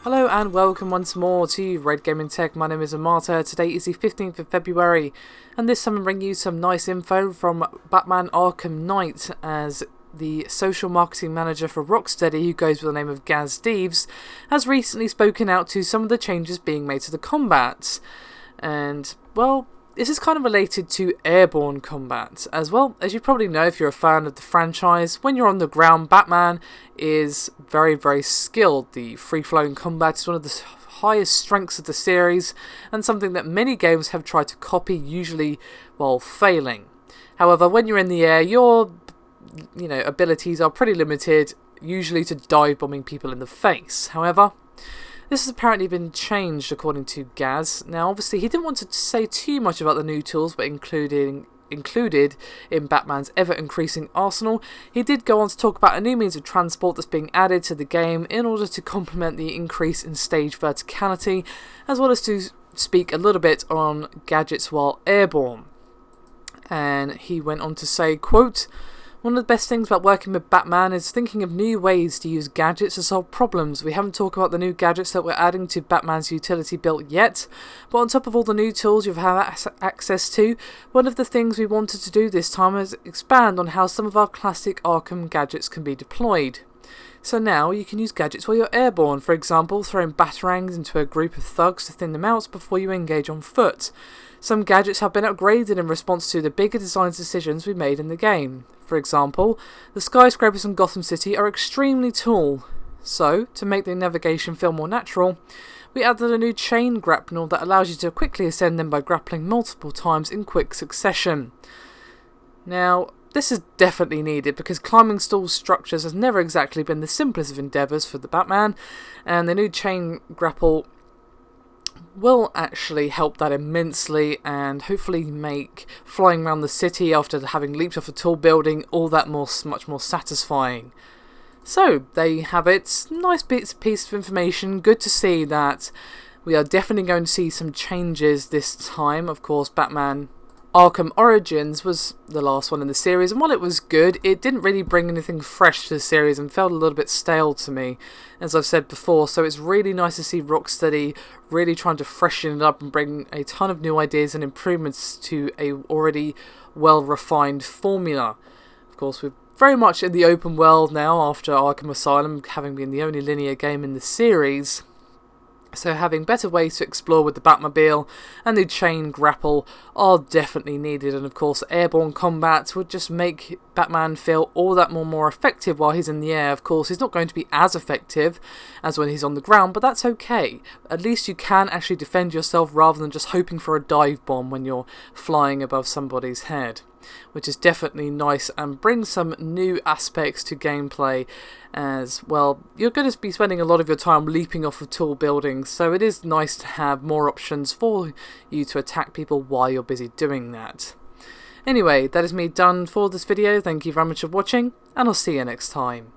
Hello and welcome once more to Red Gaming Tech. My name is Amata. Today is the 15th of February and this time I bring you some nice info from Batman Arkham Knight, as the social marketing manager for Rocksteady, who goes by the name of Gaz Deves, has recently spoken out to some of the changes being made to the combat. And, well, this is kind of related to Airborne combat. As well, as you probably know if you're a fan of the franchise, when you're on the ground, Batman is very skilled. The free-flowing combat is one of the highest strengths of the series, and something that many games have tried to copy, usually while failing. However, when you're in the air, your abilities are pretty limited, usually to dive bombing people in the face. However, this has apparently been changed according to Gaz. Now obviously he didn't want to say too much about the new tools, but included in Batman's ever-increasing arsenal, he did go on to talk about a new means of transport that's being added to the game in order to complement the increase in stage verticality, as well as to speak a little bit on gadgets while airborne. And he went on to say, quote, "One of the best things about working with Batman is thinking of new ways to use gadgets to solve problems. We haven't talked about the new gadgets that we're adding to Batman's utility belt yet, but on top of all the new tools you've had access to, one of the things we wanted to do this time is expand on how some of our classic Arkham gadgets can be deployed. So now you can use gadgets while you're airborne, for example throwing batarangs into a group of thugs to thin them out before you engage on foot. Some gadgets have been upgraded in response to the bigger design decisions we made in the game. For example, the skyscrapers in Gotham City are extremely tall, so to make the navigation feel more natural, we added a new chain grapnel that allows you to quickly ascend them by grappling multiple times in quick succession." Now, this is definitely needed because climbing stall structures has never exactly been the simplest of endeavours for the Batman, and the new chain grapple will actually help that immensely and hopefully make flying around the city after having leaped off a tall building all that much more satisfying. So, there you have it. Nice piece of information. Good to see that we are definitely going to see some changes this time. Of course, Batman Arkham Origins was the last one in the series, and while it was good, it didn't really bring anything fresh to the series and felt a little bit stale to me, as I've said before. So it's really nice to see Rocksteady really trying to freshen it up and bring a ton of new ideas and improvements to a already well-refined formula. Of course, we're very much in the open world now after Arkham Asylum having been the only linear game in the series. So having better ways to explore with the Batmobile and the chain grapple are definitely needed, and of course airborne combat would just make Batman feel all that more effective while he's in the air. Of course he's not going to be as effective as when he's on the ground, but that's okay. At least you can actually defend yourself rather than just hoping for a dive bomb when you're flying above somebody's head, which is definitely nice and brings some new aspects to gameplay. As well, you're going to be spending a lot of your time leaping off of tall buildings, so it is nice to have more options for you to attack people while you're busy doing that. Anyway, that is me done for this video. Thank you very much for watching, and I'll see you next time.